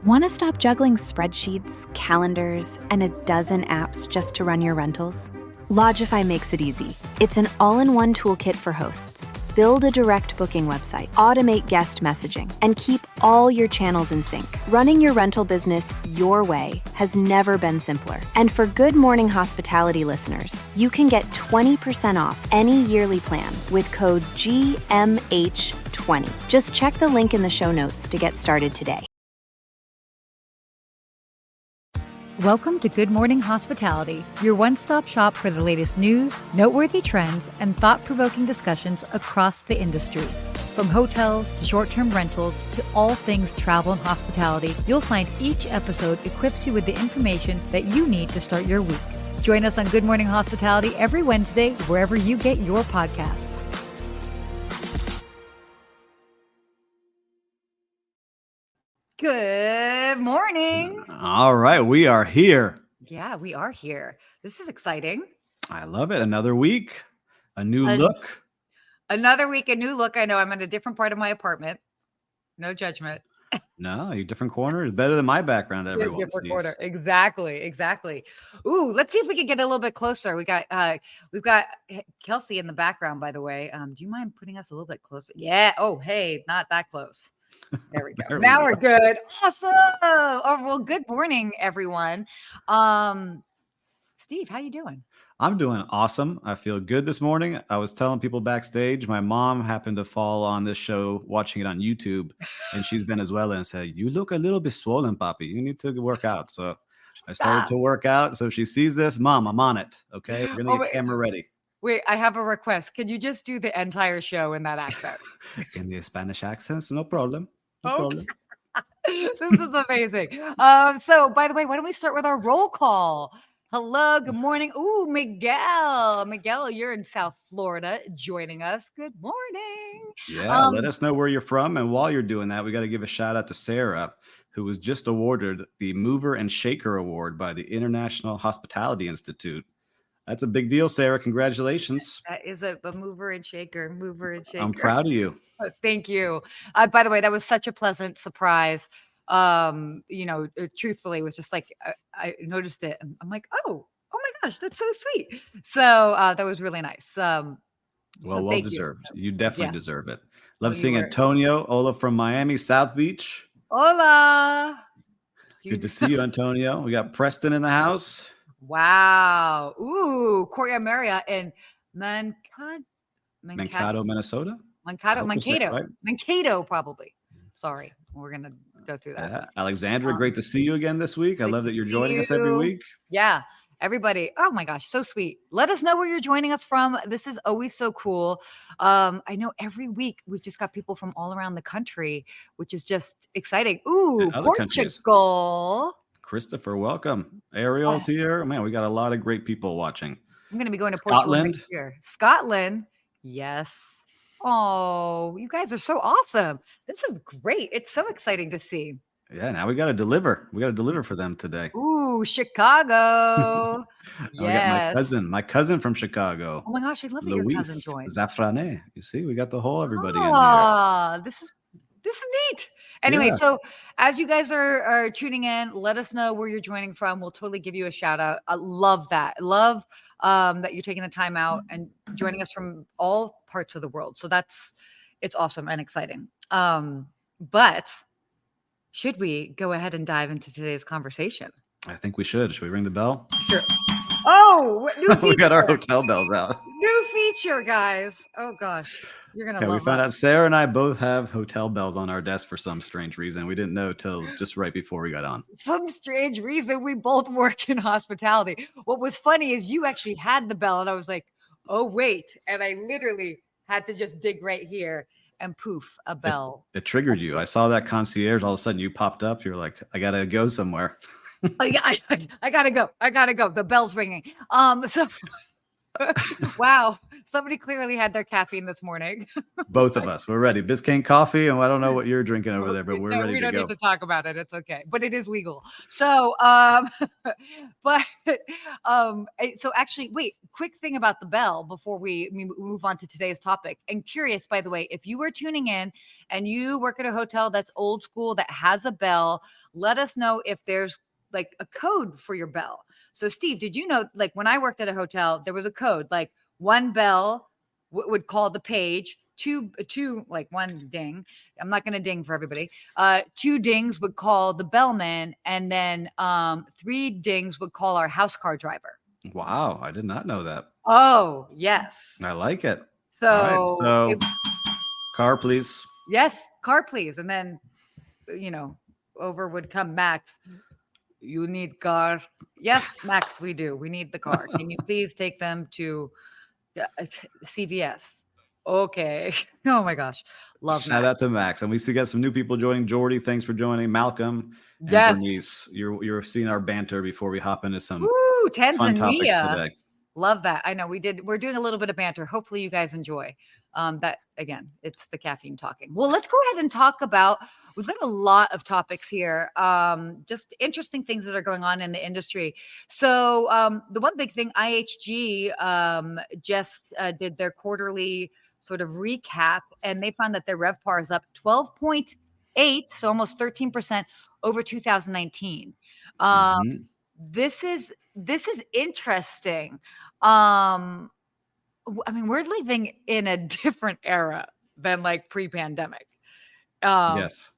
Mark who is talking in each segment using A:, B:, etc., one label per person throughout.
A: Want to stop juggling spreadsheets, calendars, and a dozen apps just to run your rentals? Lodgify makes it easy. It's an all-in-one toolkit for hosts. Build a direct booking website, automate guest messaging, and keep all your channels in sync. Running your rental business your way has never been simpler. And for Good Morning Hospitality listeners, you can get 20% off any yearly plan with code GMH20. Just check the link in the show notes to get started today.
B: Welcome to Good Morning Hospitality, your one-stop shop for the latest news, noteworthy trends, and thought-provoking discussions across the industry. From hotels to short-term rentals to all things travel and hospitality, you'll find each episode equips you with the information that you need to start your week. Join us on Good Morning Hospitality every Wednesday, wherever you get your podcasts. Good morning.
C: All right, we are here.
B: Yeah, we are here. This is exciting.
C: I love it. Another week, a new look.
B: Another week, a new look. I know I'm in a different part of my apartment. No judgment.
C: No, your different corner is better than my background. Everyone
B: different
C: sees.
B: corner. Exactly. Ooh, let's see if we can get a little bit closer. We've got Kelsey in the background, by the way. Do you mind putting us a little bit closer? Yeah. Oh, hey, not that close. There we go. Now we're good. Awesome. Oh, well, good morning, everyone. Steve, how you doing?
C: I'm doing awesome. I feel good this morning. I was telling people backstage, my mom happened to fall on this show, watching it on YouTube, and she's Venezuelan, and said, "You look a little bit swollen, Papi. You need to work out." So I started to work out. So if she sees this, Mom, I'm on it. Okay, we're gonna get camera ready.
B: Wait, I have a request. Can you just do the entire show in that accent?
C: In the Spanish accents, no problem. No problem.
B: This is amazing. So, by the way, why don't we start with our roll call? Hello, good morning. Ooh, Miguel. Miguel, you're in South Florida joining us. Good morning.
C: Yeah, let us know where you're from. And while you're doing that, we got to give a shout out to Sarah, who was just awarded the Mover and Shaker Award by the International Hospitality Institute. That's a big deal, Sarah. Congratulations.
B: That is a mover and shaker.
C: I'm proud of you.
B: Thank you. By the way, that was such a pleasant surprise. Truthfully, it was just like I noticed it and I'm like, oh my gosh, that's so sweet. So that was really nice.
C: Well deserved. You definitely deserve it. Love seeing Antonio Ola from Miami, South Beach.
B: Hola.
C: Good to see you, Antonio. We got Preston in the house.
B: Wow. Ooh, Courtyard Marriott in
C: Mankato, Minnesota.
B: Mankato, probably. Sorry, we're gonna go through that.
C: Yeah. Alexandra, great to see you again this week. I love that you're joining us every week.
B: Yeah, everybody. Oh my gosh, so sweet. Let us know where you're joining us from. This is always so cool. I know every week we've just got people from all around the country, which is just exciting. Ooh, Portugal.
C: Christopher, welcome. Ariel's here. Man, we got a lot of great people watching.
B: I'm going to be going to Portugal next year. Scotland. Yes. Oh, you guys are so awesome. This is great. It's so exciting to see.
C: Yeah, now we got to deliver. We got to deliver for them today.
B: Ooh, Chicago.
C: Yes. We got my cousin from Chicago.
B: Oh my gosh, I love that your cousin joined.
C: Zafrane. You see, we got the whole everybody in here.
B: This is neat. Anyway, so as you guys are tuning in, let us know where you're joining from. We'll totally give you a shout out. I love that. Love that you're taking the time out and joining us from all parts of the world. So it's awesome and exciting. But should we go ahead and dive into today's conversation?
C: I think we should. Should we ring the bell?
B: Sure. Oh, new feature.
C: We got our hotel bells out.
B: New feature, guys. Oh gosh. You're going to love it.
C: We found out Sarah and I both have hotel bells on our desk for some strange reason. We didn't know till just right before we got on.
B: Some strange reason. We both work in hospitality. What was funny is you actually had the bell and I was like, oh, wait. And I literally had to just dig right here and poof, a bell.
C: It triggered you. I saw that concierge. All of a sudden you popped up. You're like, I got to go somewhere.
B: Oh, yeah, I gotta go. The bell's ringing. So Wow. Somebody clearly had their caffeine this morning.
C: Both of us, we're ready. Biscayne coffee, and I don't know what you're drinking over there, but we're
B: No,
C: ready
B: we
C: to
B: don't need
C: go.
B: to talk about it. It's okay, but it is legal. So, but, so actually, wait, quick thing about the bell before we move on to today's topic. And curious, by the way, if you were tuning in and you work at a hotel that's old school that has a bell, let us know if there's like a code for your bell. So, Steve, did you know, like when I worked at a hotel, there was a code, like one bell would call the page, two, like one ding. I'm not going to ding for everybody. Two dings would call the bellman, and then three dings would call our house car driver.
C: Wow, I did not know that.
B: Oh, yes.
C: I like it. All right,
B: So,
C: so car, please.
B: yes, car, please. And then, over would come Max. You need car. Yes, Max, we do. We need the car. Can you please take them to CVS? Okay. Oh my gosh. Love
C: Shout out
B: Max.
C: to Max, and we still got some new people joining. Jordy, thanks for joining. Malcolm and
B: Yes.
C: Bernice, you're seeing our banter before we hop into some
B: Woo,
C: fun topics
B: Tanzania.
C: today.
B: Love that. I know we're doing a little bit of banter. Hopefully you guys enjoy. That again, it's the caffeine talking. Well, let's go ahead and talk about, we've got a lot of topics here. Just interesting things that are going on in the industry. So the one big thing, IHG just did their quarterly sort of recap, and they found that their RevPAR is up 12.8, so almost 13% over 2019.
C: Mhm.
B: This is interesting. I mean, we're living in a different era than like pre-pandemic.
C: Yes.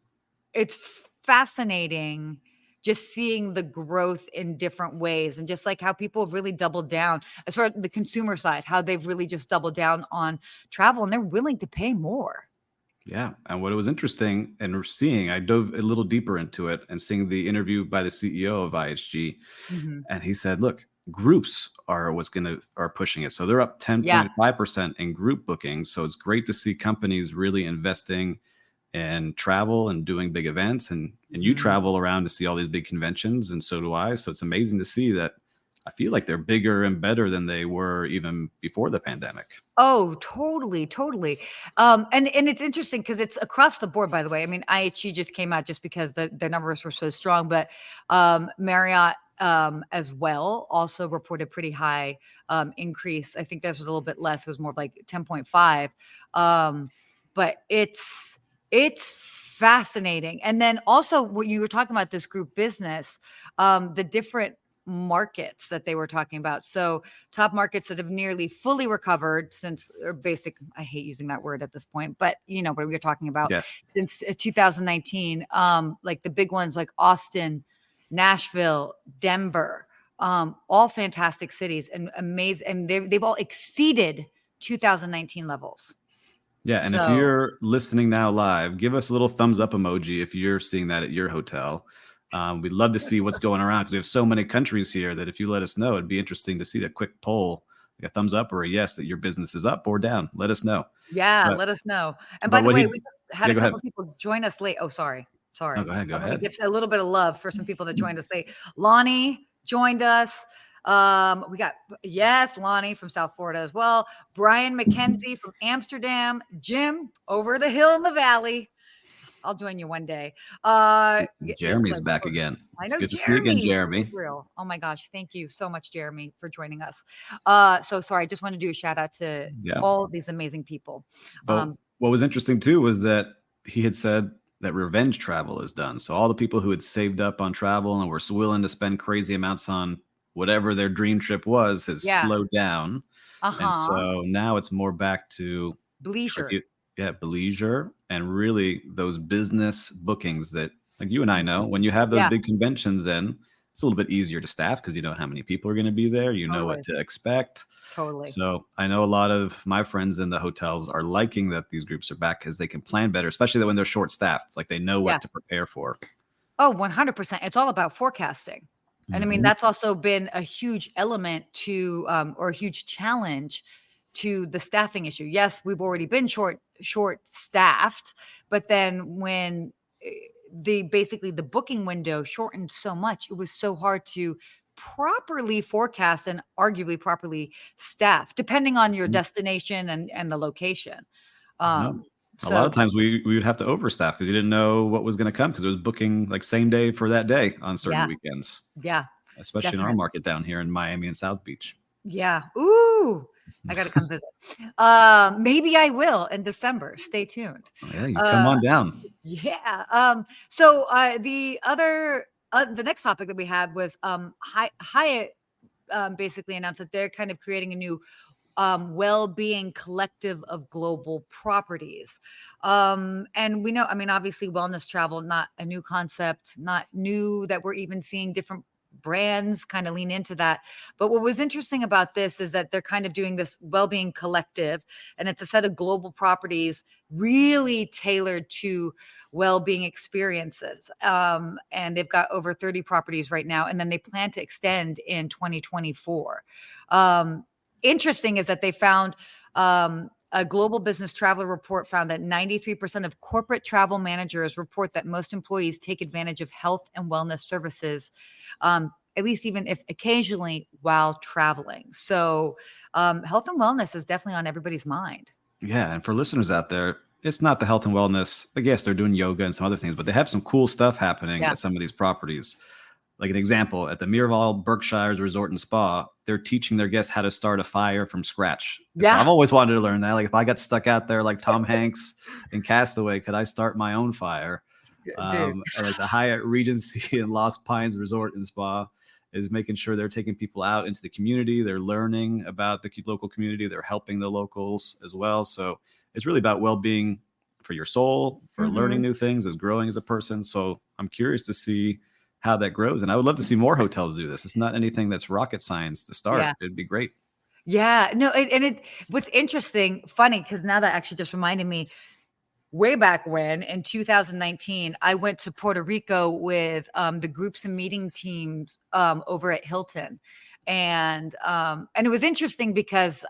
B: It's fascinating just seeing the growth in different ways, and just like how people have really doubled down as far as the consumer side, how they've really just doubled down on travel, and they're willing to pay more.
C: Yeah. And what was interesting and we're seeing, I dove a little deeper into it and seeing the interview by the CEO of IHG.
B: Mhm.
C: And he said, look, groups are pushing it. So they're up
B: Yeah.
C: 10.5% in group bookings. So it's great to see companies really investing in travel and doing big events. And you
B: Mhm.
C: travel around to see all these big conventions, and so do I. So it's amazing to see that. I feel like they're bigger and better than they were even before the pandemic.
B: Oh, totally, totally. And it's interesting because it's across the board, by the way. I mean, IHG just came out just because their numbers were so strong, but Marriott as well also reported pretty high increase. I think this was a little bit less. It was more like 10.5. But it's fascinating. And then also when you were talking about this group business, the different markets that they were talking about. So top markets that have nearly fully recovered since, or basic, I hate using that word at this point, but you know what we're talking about,
C: Yes.
B: since 2019, like the big ones like Austin, Nashville, Denver, all fantastic cities and amazing. And they've all exceeded 2019 levels.
C: Yeah, and if
B: So
C: you're listening now live, give us a little thumbs up emoji if you're seeing that at your hotel. We'd love to see what's going around because we have so many countries here that if you let us know, it'd be interesting to see that quick poll, like a thumbs up or a yes, that your business is up or down. Let us know.
B: yeah,
C: But
B: let us know. And by
C: but
B: the
C: what
B: way,
C: he
B: we had
C: yeah,
B: a
C: go ahead.
B: couple of people join us late. Oh, sorry.
C: No, go ahead. Go
B: I want to
C: ahead.
B: give a little bit of love for some people that joined us late. Lonnie joined us. We got, yes, Lonnie from South Florida as well. Brian McKenzie from Amsterdam. Jim over the hill in the valley. I'll join you one day.
C: Jeremy's back again.
B: I
C: It's
B: know
C: good to see you again,
B: Jeremy from
C: Jeremy.
B: Israel. Oh my gosh. Thank you so much, Jeremy, for joining us. So sorry, I just want to do a shout out to
C: Yeah.
B: all these amazing people.
C: But what was interesting too was that he had said that revenge travel is done. So all the people who had saved up on travel and were willing to spend crazy amounts on whatever their dream trip was has
B: Yeah.
C: slowed down. And so now it's more back to
B: Bleisure.
C: bleisure, and really those business bookings that, like you and I know, when you have those
B: Yeah.
C: big conventions in, it's a little bit easier to staff because you know how many people are going to be there. You know what to expect.
B: Totally.
C: So I know a lot of my friends in the hotels are liking that these groups are back because they can plan better, especially when they're short staffed. Like they know what to prepare for.
B: Oh, 100%. It's all about forecasting. And I mean,
C: Mhm.
B: that's also been a huge element to, or a huge challenge to the staffing issue. Yes, we've already been short staffed, but then when basically the booking window shortened so much, it was so hard to properly forecast and arguably properly staffed, depending on your destination and the location.
C: No. A lot of times we would have to overstaff because you didn't know what was going to come because it was booking like same day for that day on certain weekends.
B: Yeah.
C: Especially in our market down here in Miami and South Beach.
B: Yeah. Ooh, I got to come visit. Maybe I will in December. Stay tuned.
C: Oh, yeah, you come on down.
B: Yeah. So the next topic that we had was Hyatt basically announced that they're kind of creating a new Wellbeing Collective of global properties. And we know, I mean, obviously wellness travel, not a new concept, not new that we're even seeing different brands kind of lean into that. But what was interesting about this is that they're kind of doing this Wellbeing Collective, and it's a set of global properties really tailored to well-being experiences. And they've got over 30 properties right now, and then they plan to extend in 2024. Interesting is that they found a global business traveler report found that 93% of corporate travel managers report that most employees take advantage of health and wellness services, at least even if occasionally while traveling. So health and wellness is definitely on everybody's mind.
C: Yeah. And for listeners out there, it's not the health and wellness. I guess they're doing yoga and some other things, but they have some cool stuff happening at some of these properties. Like an example, at the Miraval Berkshires Resort and Spa, they're teaching their guests how to start a fire from scratch. Yeah. So I've always wanted to learn that. Like if I got stuck out there like Tom Hanks in Castaway, could I start my own fire? And at the Hyatt Regency in Lost Pines Resort and Spa is making sure they're taking people out into the community. They're learning about the local community. They're helping the locals as well. So it's really about well-being for your soul, for learning new things, as growing as a person. So I'm curious to see how that grows. And I would love to see more hotels do this. It's not anything that's rocket science to start. Yeah. It'd be great.
B: Yeah, no, what's interesting, funny, because now that actually just reminded me, way back when in 2019, I went to Puerto Rico with the groups and meeting teams over at Hilton. And it was interesting because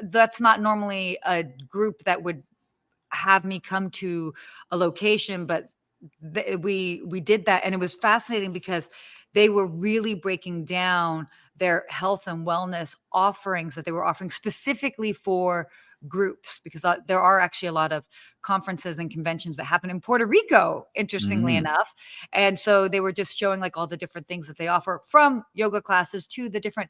B: that's not normally a group that would have me come to a location, but we did that, and it was fascinating because they were really breaking down their health and wellness offerings that they were offering specifically for groups, because there are actually a lot of conferences and conventions that happen in Puerto Rico, interestingly enough. And so they were just showing like all the different things that they offer, from yoga classes to the different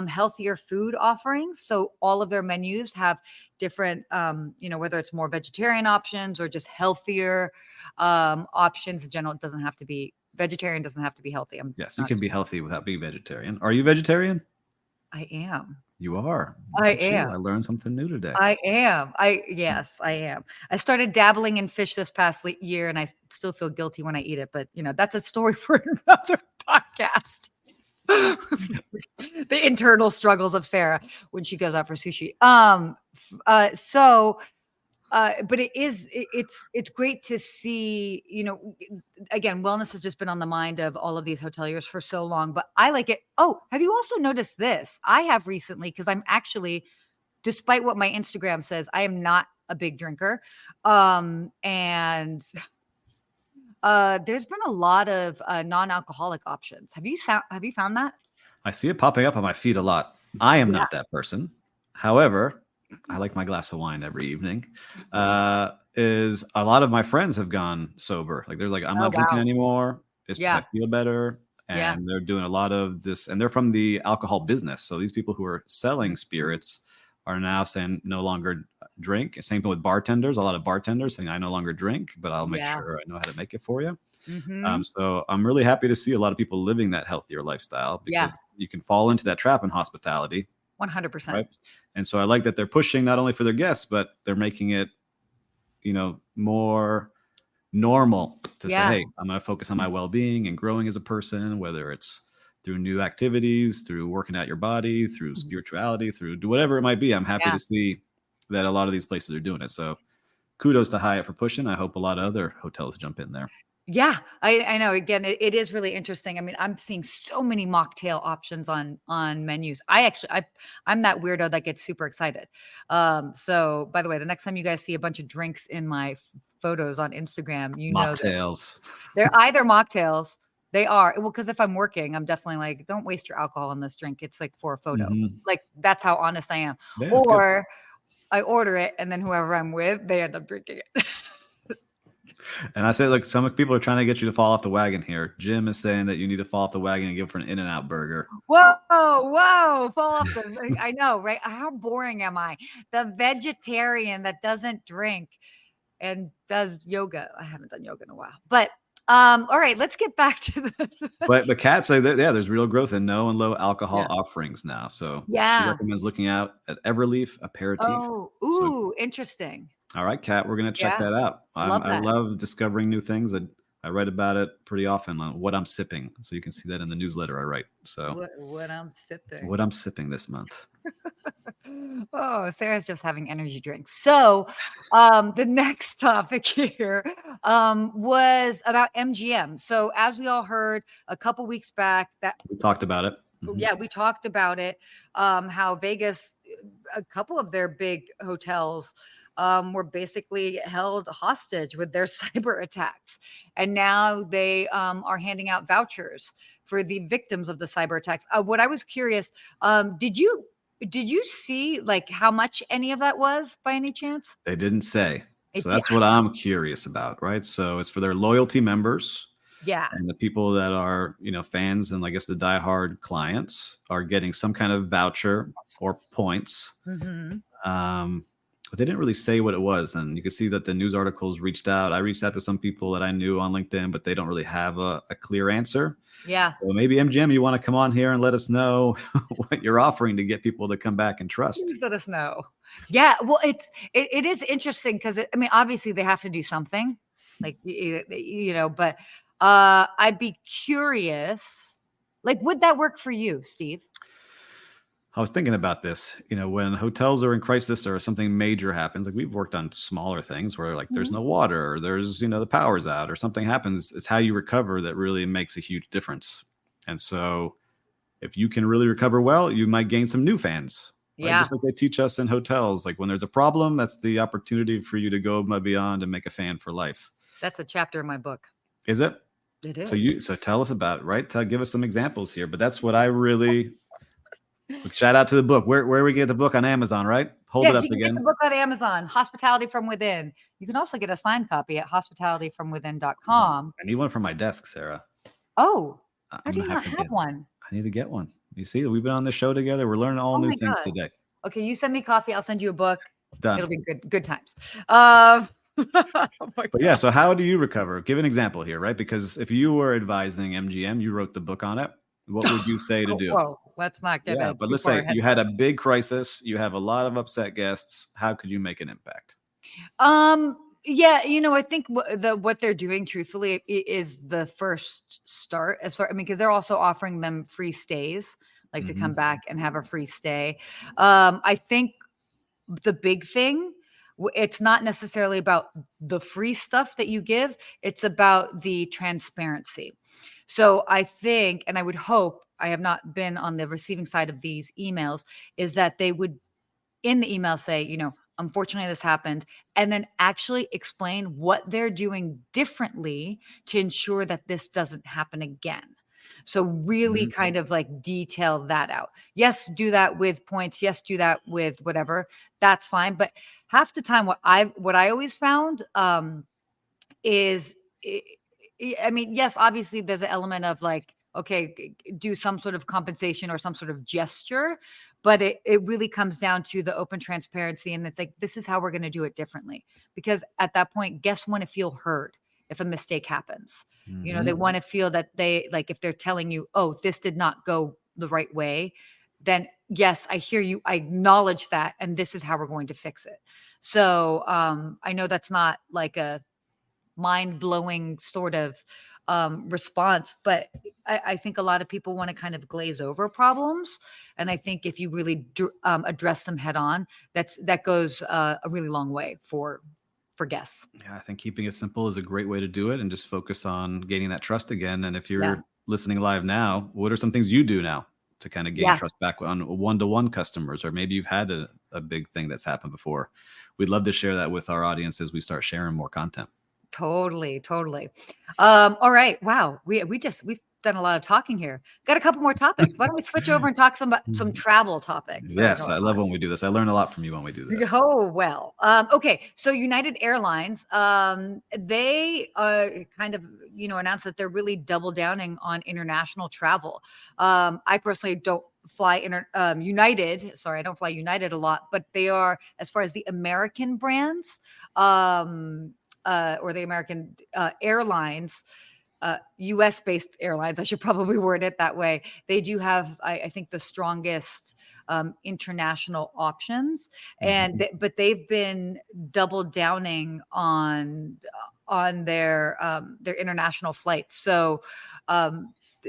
B: healthier food offerings. So all of their menus have different, whether it's more vegetarian options or just healthier options in general. It doesn't have to be vegetarian, doesn't have to be healthy.
C: Yes, you can be healthy without being vegetarian. Are you vegetarian?
B: I am.
C: You are.
B: I am.
C: I learned something new today.
B: I am. Yes, I am. I started dabbling in fish this past year, and I still feel guilty when I eat it. But that's a story for another podcast. The internal struggles of Sarah when she goes out for sushi. But it's great to see, again, wellness has just been on the mind of all of these hoteliers for so long, but I like it. Oh, have you also noticed this? I have recently, because I'm actually, despite what my Instagram says, I am not a big drinker. And there's been a lot of non-alcoholic options. Have you found that?
C: I see it popping up on my feed a lot. I am not that person. However, I like my glass of wine every evening. Is a lot of my friends have gone sober. Like they're like, I'm not drinking anymore. It's just I feel better. And they're doing a lot of this, and they're from the alcohol business. So these people who are selling spirits are now saying no longer drink. Same thing with bartenders. A lot of bartenders saying I no longer drink, but I'll make sure I know how to make it for you. So I'm really happy to see a lot of people living that healthier lifestyle, because you can fall into that trap in hospitality.
B: 100%.
C: Right? And so I like that they're pushing not only for their guests, but they're making it, more normal to say, hey, I'm going to focus on my well-being and growing as a person, whether it's through new activities, through working out your body, through spirituality, through whatever it might be. I'm happy to see that a lot of these places are doing it. So kudos to Hyatt for pushing. I hope a lot of other hotels jump in there.
B: Yeah, I know. Again, it is really interesting. I mean, I'm seeing so many mocktail options on menus. I'm that weirdo that gets super excited. So by the way, the next time you guys see a bunch of drinks in my photos on Instagram,
C: mocktails.
B: They're either mocktails They are. Well, because if I'm working, I'm definitely like, don't waste your alcohol in this drink. It's like for a photo.
C: Mhm.
B: Like that's how honest I am.
C: Yeah, that's good.
B: Or I order it and then whoever I'm with, they end up drinking it.
C: And I say, like, some people are trying to get you to fall off the wagon here. Jim is saying that you need to fall off the wagon and go for an In-N-Out burger.
B: Whoa, fall off the. I know, right? How boring am I? The vegetarian that doesn't drink and does yoga. I haven't done yoga in a while, but all right, let's get back to the.
C: But Kat say that, yeah, there's real growth in no and low alcohol
B: Yeah.
C: offerings now. So she
B: Yeah.
C: recommends looking out at Everleaf Aperitif.
B: Oh,
C: So,
B: ooh, interesting.
C: all right, Kat, we're going to check
B: Yeah.
C: that out.
B: Love
C: I
B: that.
C: love discovering new things. I write about it pretty often on what I'm sipping. So you can see that in the newsletter I write. So
B: What I'm sipping.
C: what I'm sipping this month.
B: Oh, Sarah's just having energy drinks. So, the next topic here was about MGM. So, as we all heard a couple weeks back, that
C: We talked about it. Mhm.
B: yeah, we talked about it. How Vegas, a couple of their big hotels, were basically held hostage with their cyber attacks, and now they are handing out vouchers for the victims of the cyber attacks. What I was curious, did you see like how much any of that was by any chance?
C: They didn't say.
B: It
C: So
B: did.
C: that's what I'm curious about, right? So it's for their loyalty members.
B: Yeah.
C: And the people that are, fans and I guess the diehard clients are getting some kind of voucher or points.
B: Mhm.
C: But they didn't really say what it was. And you can see that the news articles reached out. I reached out to some people that I knew on LinkedIn, but they don't really have a clear answer.
B: Yeah.
C: So maybe MGM, you want to come on here and let us know what you're offering to get people to come back and trust.
B: Please let us know. Yeah. Well, it is interesting because I mean, obviously they have to do something, like but I'd be curious. Like, would that work for you, Steve?
C: I was thinking about this, when hotels are in crisis or something major happens, like we've worked on smaller things where like there's no water, or there's, the power's out or something happens. It's how you recover that really makes a huge difference. And so if you can really recover well, you might gain some new fans. Right?
B: Yeah.
C: Just like they teach us in hotels, like when there's a problem, that's the opportunity for you to go above and beyond and make a fan for life.
B: That's a chapter in my book.
C: Is it?
B: It is.
C: So tell us about it, right? Give us some examples here. But that's what I really shout out to the book. Where we get the book on Amazon, right? Hold it up
B: you can
C: again.
B: get the book on Amazon, Hospitality from Within. You can also get a signed copy at hospitalityfromwithin.com.
C: I need one for my desk, Sarah.
B: Oh,
C: I'm
B: how do you
C: gonna
B: not
C: have to
B: have
C: get
B: one?
C: I need to get one. You see, we've been on the show together. We're learning all new
B: my
C: things
B: God.
C: today.
B: Okay, you send me coffee. I'll send you a book.
C: Done.
B: It'll be good times. Oh my
C: But yeah, so how do you recover? Give an example here, right? Because if you were advising MGM, you wrote the book on it. What would you say to do?
B: Whoa, let's not get
C: Yeah,
B: it.
C: but let's say you had a big crisis, you have a lot of upset guests. How could you make an impact?
B: Yeah, I think what they're doing truthfully is the first start as far, I mean, because they're also offering them free stays, like to come back and have a free stay. I think the big thing, it's not necessarily about the free stuff that you give, it's about the transparency. So I think, and I would hope, I have not been on the receiving side of these emails, is that they would in the email say, unfortunately this happened, and then actually explain what they're doing differently to ensure that this doesn't happen again. So really kind of like detail that out. Yes, do that with points. Yes, do that with whatever. That's fine. But half the time, what I always found is, I mean, yes, obviously there's an element of like, okay, do some sort of compensation or some sort of gesture, but it really comes down to the open transparency. And it's like, this is how we're going to do it differently. Because at that point, guests want to feel heard if a mistake happens. They want to feel that they, like, if they're telling you, oh, this did not go the right way, then yes, I hear you. I acknowledge that. And this is how we're going to fix it. So I know that's not like a mind-blowing sort of response, but I think a lot of people want to kind of glaze over problems, and I think if you really address them head on, that goes a really long way for guests.
C: Yeah, I think keeping it simple is a great way to do it, and just focus on gaining that trust again. And if you're listening live now, what are some things you do now to kind of gain trust back on one-to-one customers, or maybe you've had a big thing that's happened before? We'd love to share that with our audience as we start sharing more content.
B: Totally. All right. Wow. We've done a lot of talking here. Got a couple more topics. Why don't we switch over and talk some travel topics that I know
C: Yes, I love when we do this. I learn a lot from you when we do this.
B: Oh, well. Okay. So United Airlines, they kind of, announced that they're really double downing on international travel. I personally don't fly United. Sorry, I don't fly United a lot, but they are, as far as the American brands, or the American airlines, US based airlines, I should probably word it that way. They do have, I think, the strongest international options, but they've been double downing on their international flights. So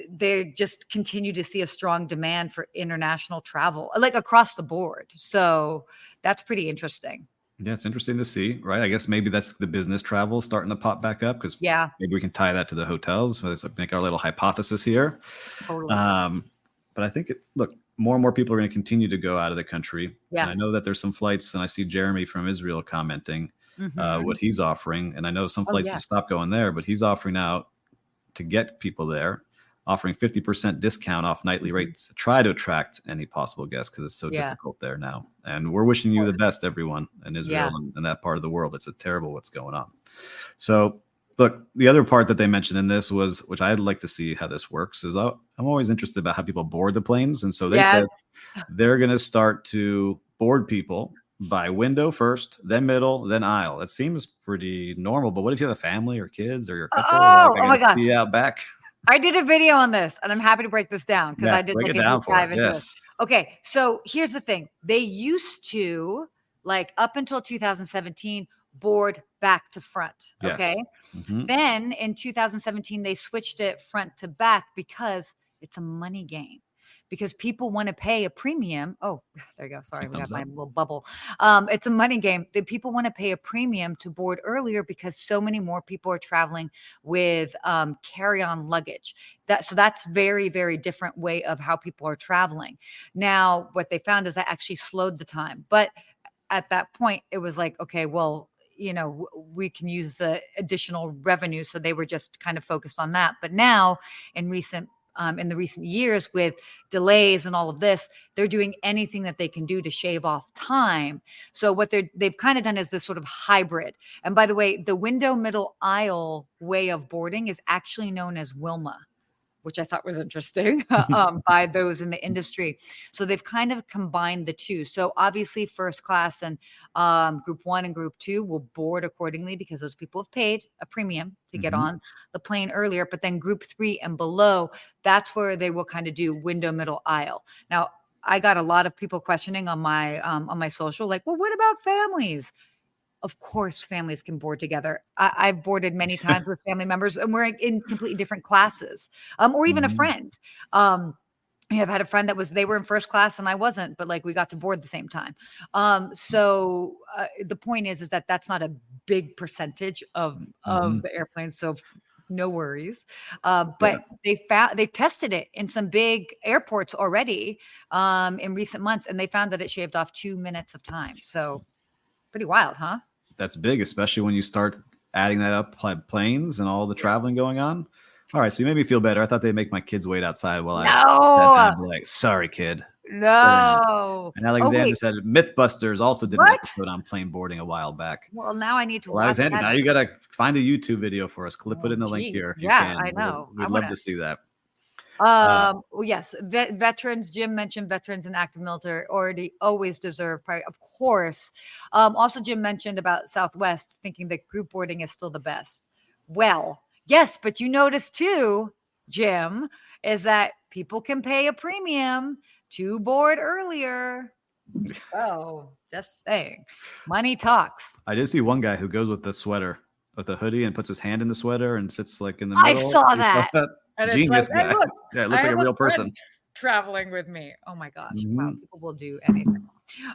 B: they just continue to see a strong demand for international travel, like across the board. So that's pretty interesting.
C: Yeah, it's interesting to see, right? I guess maybe that's the business travel starting to pop back up, because maybe we can tie that to the hotels. Let's make our little hypothesis here.
B: Totally.
C: But I think, look, more and more people are going to continue to go out of the country.
B: Yeah.
C: And I know that there's some flights, and I see Jeremy from Israel commenting what he's offering. And I know some flights have stopped going there, but he's offering out to get people there, offering 50% discount off nightly rates to try to attract any possible guests, because it's so difficult there now. And we're wishing you the best, everyone in Israel and that part of the world. It's terrible what's going on. So look, the other part that they mentioned in this was, which I'd like to see how this works, is I'm always interested about how people board the planes. And so they said they're going to start to board people by window first, then middle, then aisle. That seems pretty normal. But what if you have a family or kids or your couple?
B: Oh my gosh.
C: See you out back.
B: I did a video on this, and I'm happy to break this down because I did like a deep dive into it. Okay, so here's the thing. They used to, like up until 2017, board back to front. Okay. Then in 2017, they switched it front to back because it's a money game. Because people want to pay a premium. Oh, there you go. Sorry, we got my little bubble. It's a money game. The people want to pay a premium to board earlier because so many more people are traveling with carry-on luggage. So that's very, very different way of how people are traveling. Now, what they found is that actually slowed the time. But at that point, it was like, okay, well, we can use the additional revenue. So they were just kind of focused on that. But now in the recent years, with delays and all of this, they're doing anything that they can do to shave off time. So what they've kind of done is this sort of hybrid. And by the way, the window middle aisle way of boarding is actually known as Wilma, which I thought was interesting by those in the industry. So they've kind of combined the two. So obviously first class and group 1 and group 2 will board accordingly because those people have paid a premium to get on the plane earlier. But then group 3 and below, that's where they will kind of do window middle aisle. Now, I got a lot of people questioning on my social, like, well, what about families? Of course, families can board together. I've boarded many times with family members, and we're in completely different classes, or even a friend. I've had a friend they were in first class and I wasn't, but like we got to board the same time. So the point is that that's not a big percentage of the airplanes. So no worries. But they tested it in some big airports already in recent months, and they found that it shaved off 2 minutes of time. So pretty wild, huh?
C: That's big, especially when you start adding that up, planes and all the traveling going on. All right, so you made me feel better. I thought they'd make my kids wait outside while I sat down and be like, sorry, kid.
B: No.
C: And Alexander said Mythbusters also did an episode on plane boarding a while back.
B: Well, now I need to
C: watch Alexander, now you got to find a YouTube video for us. Put in the link here if you can.
B: I know.
C: We'd love to see that.
B: Well, yes, veterans. Jim mentioned veterans and active military always deserve priority, of course. Also, Jim mentioned about Southwest thinking that group boarding is still the best. Well, yes, but you notice too, Jim, is that people can pay a premium to board earlier. Oh, just saying, money talks.
C: I did see one guy who goes with the sweater, with the hoodie, and puts his hand in the sweater and sits like in the middle.
B: I saw that. And
C: genius
B: it's like,
C: guy.
B: Look,
C: yeah, it looks like a real person
B: traveling with me. Oh my gosh. Wow, people will do anything.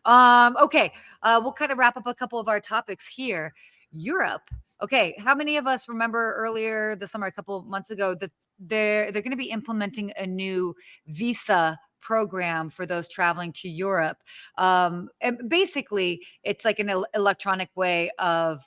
B: Okay. We'll kind of wrap up a couple of our topics here. Europe. Okay. How many of us remember earlier this summer, a couple of months ago, that they're going to be implementing a new visa program for those traveling to Europe? And basically it's like an electronic way of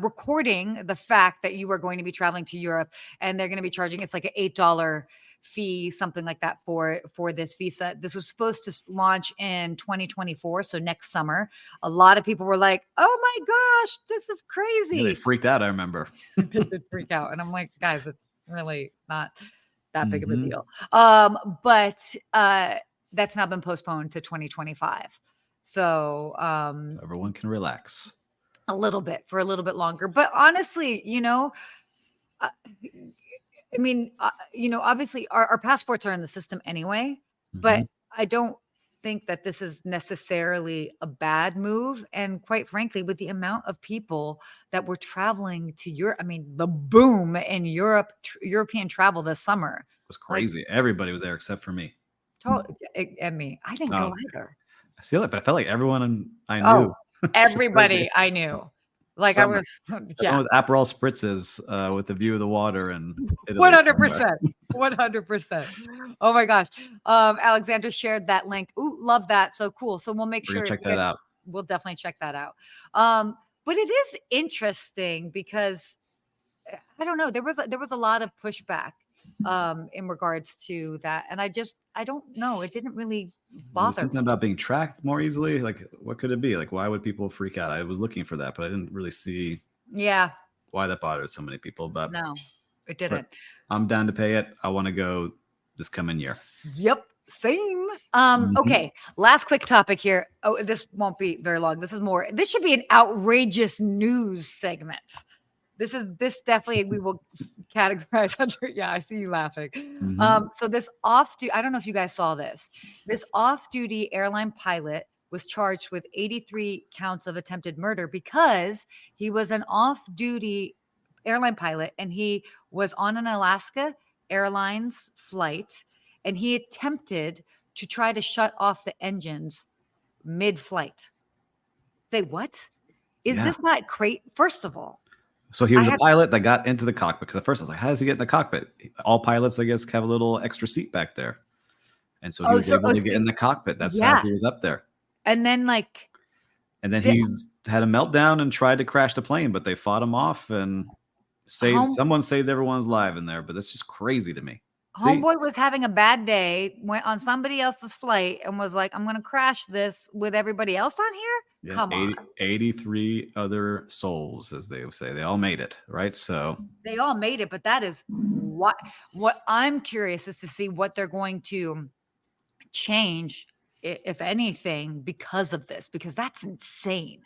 B: recording the fact that you are going to be traveling to Europe, and they're going to be charging, it's like an $8 fee, something like that for this visa. This was supposed to launch in 2024, so next summer. A lot of people were like, "Oh my gosh, this is crazy!"
C: Yeah, they freaked out. I remember.
B: They did freak out, and I'm like, guys, it's really not that big of a
C: Mhm.
B: deal. But that's now been postponed to 2025. So
C: Everyone can relax.
B: a little bit longer. But honestly, uh, I mean, obviously our passports are in the system anyway, but
C: Mhm.
B: I don't think that this is necessarily a bad move. And quite frankly, with the amount of people that were traveling to Europe, I mean, the boom in European travel this summer,
C: It was
B: like,
C: crazy. Everybody was there except for me.
B: and me, I didn't
C: Oh,
B: go either.
C: I see that, but I felt like everyone I
B: Oh,
C: knew. Crazy.
B: everybody I knew. Like I
C: Summer.
B: was, yeah.
C: Everyone with Aperol spritzes with the view of the water in Italy somewhere.
B: 100%. 100%. Oh my gosh. Alexandra shared that link. Ooh, love that. So cool. So we'll make
C: We're
B: sure
C: gonna check that out.
B: we'll definitely check that out. But it is interesting because I don't know. There was a lot of pushback in regards to that. And I don't know. It didn't really
C: Was it
B: bother
C: something
B: me.
C: about being tracked more easily? Like, what could it be? Like, why would people freak out? I was looking for that, but I didn't really see
B: Yeah,
C: why that bothered so many people. But
B: no, it didn't.
C: I'm down to pay it. I want to go this coming year.
B: Yep. Same.
C: Mhm.
B: Okay. Last quick topic here. Oh, this won't be very long. This should be an outrageous news segment. This definitely we will categorize under. Yeah, I see you laughing.
C: Mhm.
B: So I don't know if you guys saw this. This off-duty airline pilot was charged with 83 counts of attempted murder because he was an off-duty airline pilot and he was on an Alaska Airlines flight and he attempted to try to shut off the engines mid-flight. Say what? Is
C: Yeah.
B: this not crazy? First of all,
C: So he
B: I
C: was a
B: have
C: pilot that got into the cockpit because at first I was like, how does he get in the cockpit? All pilots, I guess, have a little extra seat back there. And so he
B: oh,
C: was
B: so
C: able to get in the cockpit. That's how
B: yeah.
C: he was up there.
B: And then like
C: And then
B: the
C: he's had a meltdown and tried to crash the plane, but they fought him off and
B: home
C: someone saved everyone's life in there. But that's just crazy to me. See,
B: homeboy was having a bad day, went on somebody else's flight and was like, I'm gonna crash this with everybody else on here.
C: yeah,
B: Come on.
C: 83 other souls, as they would say. They all made it, right? So
B: They all made it, but that is what I'm curious is to see what they're going to change, if anything, because of this, because that's insane.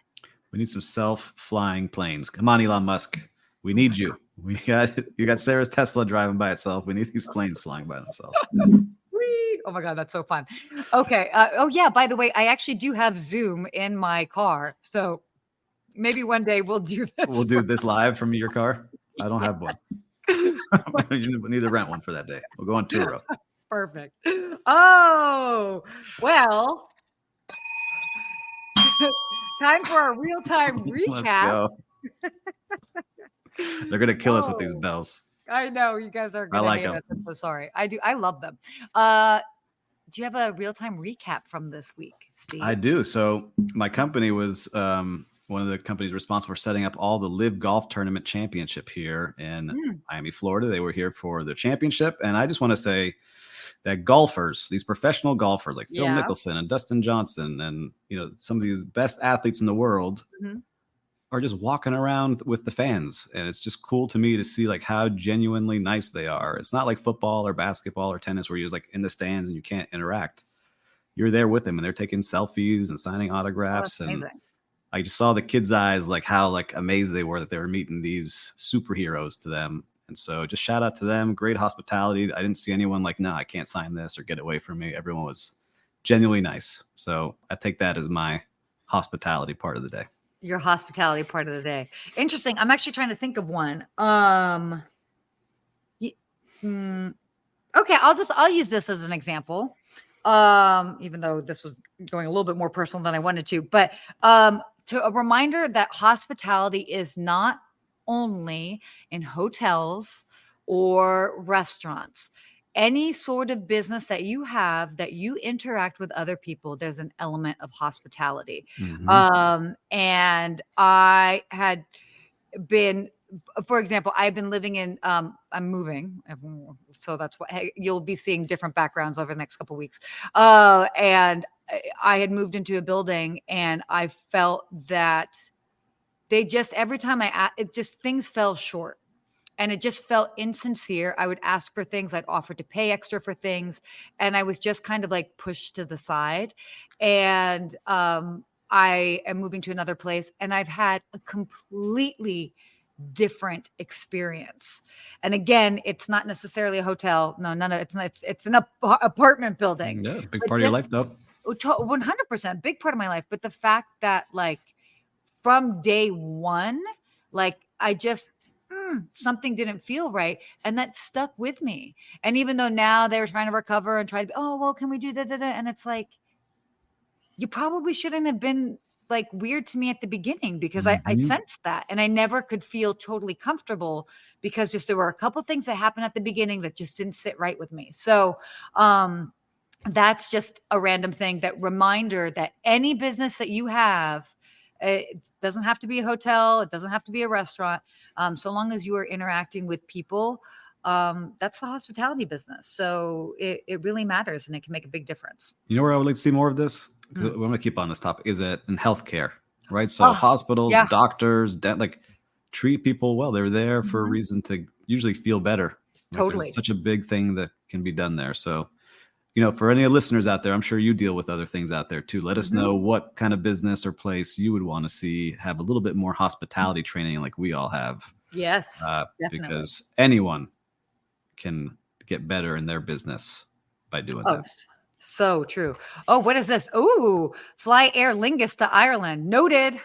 C: we need some self-flying planes. Come on, Elon Musk. We need you. You got Sarah's Tesla driving by itself. We need these planes flying by themselves.
B: Whee! Oh my God, that's so fun. Okay. Oh yeah, by the way, I actually do have Zoom in my car. So maybe one day we'll do this.
C: We'll do this live from your car. I don't have one. You need to rent one for that day. We'll go on Turo.
B: Perfect. Oh, well, time for our real-time
C: Let's
B: recap.
C: go. They're gonna kill us with these
B: Oh,
C: bells.
B: I know you guys are gonna
C: like
B: hate
C: 'em.
B: us. I'm so sorry. I do. I love them. Do you have a real-time recap from this week, Steve?
C: I do. So my company was one of the companies responsible for setting up all the Live Golf Tournament Championship here in Miami, Florida. They were here for the championship, and I just want to say that golfers, these professional golfers like Phil
B: Yeah.
C: Mickelson and Dustin Johnson, and some of these best athletes in the world
B: Mhm.
C: are just walking around with the fans, and it's just cool to me to see like how genuinely nice they are. It's not like football or basketball or tennis where you're just like in the stands and you can't interact. You're there with them and they're taking selfies and signing
B: Oh,
C: autographs.
B: that's
C: And
B: amazing.
C: I just saw the kids' eyes, like how like amazed they were that they were meeting these superheroes to them. And so just shout out to them. Great hospitality. I didn't see anyone like, no, I can't sign this or get away from me. Everyone was genuinely nice. So I take that as my hospitality part of the day.
B: Your hospitality part of the day. Interesting. I'm actually trying to think of one. Okay, I'll use this as an example. Even though this was going a little bit more personal than I wanted to, but to a reminder that hospitality is not only in hotels or restaurants. any sort of business that you have that you interact with other people, there's an element of hospitality. And I had been, for example, I've been living in, I'm moving. So that's what, hey, you'll be seeing different backgrounds over the next couple of weeks. And I had moved into a building and I felt that they just, every time it just, things fell short. And it just felt insincere. I would ask for things. I'd offer to pay extra for things. And I was just kind of like pushed to the side. And I am moving to another place and I've had a completely different experience. And again, it's not necessarily a hotel. No, none of it's not. It's an apartment building.
C: Yeah, big part of your life though.
B: 100% big part of my life. But the fact that like from day one, like I just, something didn't feel right. And that stuck with me. And even though now they were trying to recover and try to, oh, well, can we do that? And it's like, you probably shouldn't have been like weird to me at the beginning because I sensed that. And I never could feel totally comfortable because just there were a couple things that happened at the beginning that just didn't sit right with me. So that's just a random thing, that reminder that any business that you have, it doesn't have to be a hotel. It doesn't have to be a restaurant. So long as you are interacting with people, that's the hospitality business. So it really matters and it can make a big difference.
C: You know where I would like to see more of this? I'm going to keep on this topic, is that in healthcare, right? So hospitals, doctors, like treat people well. They're there for a reason to usually feel better. Like
B: Totally.
C: There's such a big thing that can be done there. So, you know, for any listeners out there, I'm sure you deal with other things out there too. Let us know what kind of business or place you would want to see have a little bit more hospitality training like we all have.
B: Yes, definitely.
C: Because anyone can get better in their business by doing that.
B: So true. Oh, what is this? Oh, fly Aer Lingus to Ireland. Noted.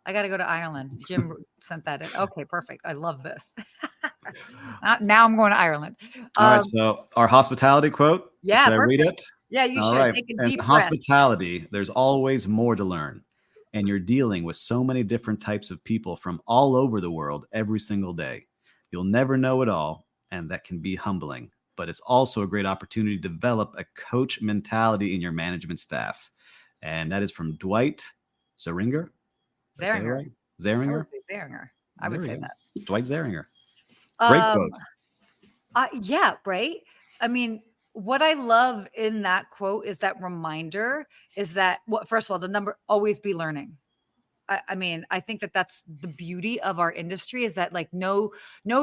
B: I got to go to Ireland. Jim sent that in. Okay, perfect. I love this. Now I'm going to Ireland.
C: All right. So our hospitality quote.
B: Yeah.
C: Should I read it?
B: Yeah, you
C: All
B: should.
C: right.
B: Take a
C: And
B: deep breath.
C: hospitality, there's always more to learn. And you're dealing with so many different types of people from all over the world every single day. You'll never know it all. And that can be humbling. But it's also a great opportunity to develop a coach mentality in your management staff. And that is from Dwight Zeringer.
B: Zeringer.
C: Right? Zeringer?
B: I would say that.
C: Dwight Zeringer. Great quote.
B: Yeah, right. I mean, what I love in that quote is that reminder is that, first of all, the number always be learning. I mean, I think that that's the beauty of our industry, is that like no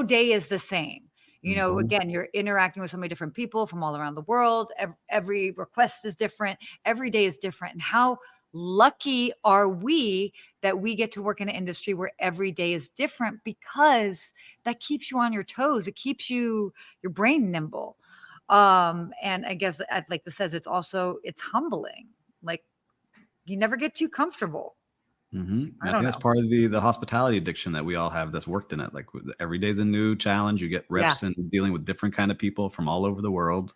B: day is the same. You know, again, you're interacting with so many different people from all around the world. Every request is different. Every day is different. And how lucky are we that we get to work in an industry where every day is different, because that keeps you on your toes. It keeps your brain nimble. And I guess, like this says, it's humbling. Like you never get too comfortable.
C: I think that's part of the hospitality addiction that we all have that's worked in it. Like every day's a new challenge. You get reps in dealing with different kind of people from all over the world.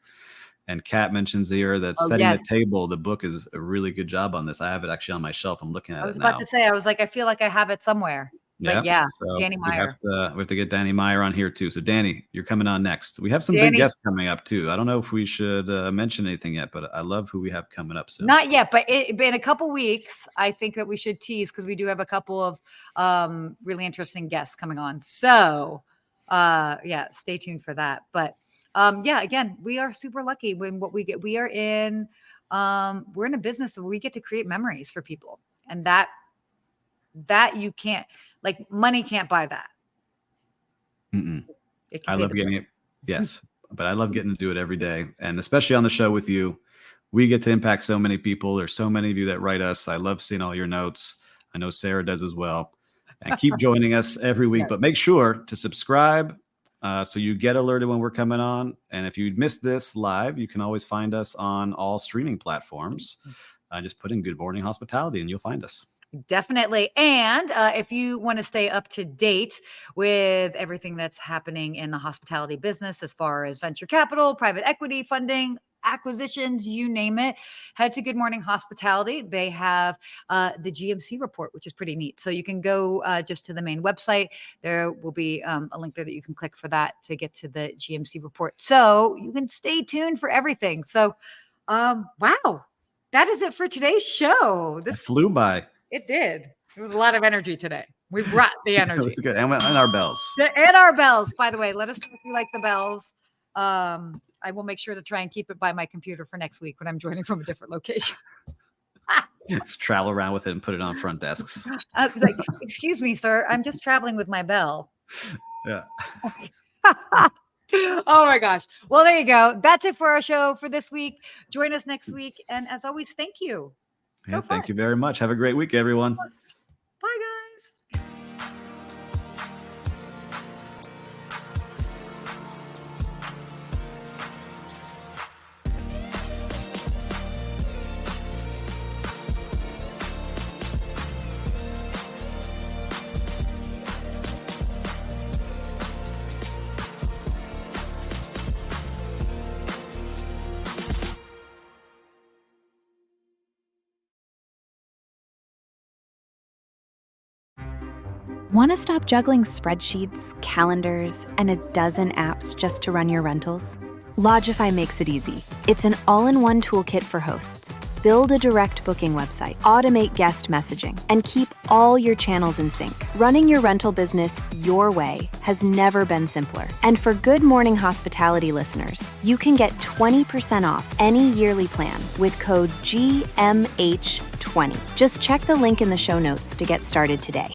C: And Kat mentions here that Setting the Table, the book, is a really good job on this. I have it actually on my shelf. I'm looking at it now.
B: I was about to say, I was like, I feel like I have it somewhere. But
C: so
B: Danny Meyer.
C: We have to get Danny Meyer on here too. So Danny, you're coming on next. We have some big guests coming up too. I don't know if we should mention anything yet, but I love who we have coming up soon.
B: Not yet, but in a couple weeks, I think that we should tease, because we do have a couple of really interesting guests coming on. So stay tuned for that. But again, we are super lucky when what we get. We're in a business where we get to create memories for people, and that you can't, like, money can't buy that.
C: I love getting it. Yes. But I love getting to do it every day. And especially on the show with you, we get to impact so many people. There's so many of you that write us. I love seeing all your notes. I know Sarah does as well. And keep joining us every week, but make sure to subscribe so you get alerted when we're coming on. And if you missed this live, you can always find us on all streaming platforms. Just put in Good Morning Hospitality and you'll find us.
B: Definitely. And if you want to stay up to date with everything that's happening in the hospitality business, as far as venture capital, private equity funding, acquisitions, you name it, head to Good Morning Hospitality. They have the GMC Report, which is pretty neat. So you can go just to the main website. There will be a link there that you can click for that to get to the GMC Report. So you can stay tuned for everything. So, wow, that is it for today's show.
C: This flew by.
B: It did. It was a lot of energy today. We brought the energy.
C: It was good. And our bells.
B: And our bells, by the way. Let us know if you like the bells. I will make sure to try and keep it by my computer for next week when I'm joining from a different location.
C: Travel around with it and put it on front desks.
B: Like, excuse me, sir. I'm just traveling with my bell.
C: Yeah.
B: Oh my gosh. Well, there you go. That's it for our show for this week. Join us next week. And as always, thank you.
C: Yeah, thank you very much. Have a great week, everyone.
B: Bye, guys.
A: Want to stop juggling spreadsheets, calendars, and a dozen apps just to run your rentals? Lodgify makes it easy. It's an all-in-one toolkit for hosts. Build a direct booking website, automate guest messaging, and keep all your channels in sync. Running your rental business your way has never been simpler. And for Good Morning Hospitality listeners, you can get 20% off any yearly plan with code GMH20. Just check the link in the show notes to get started today.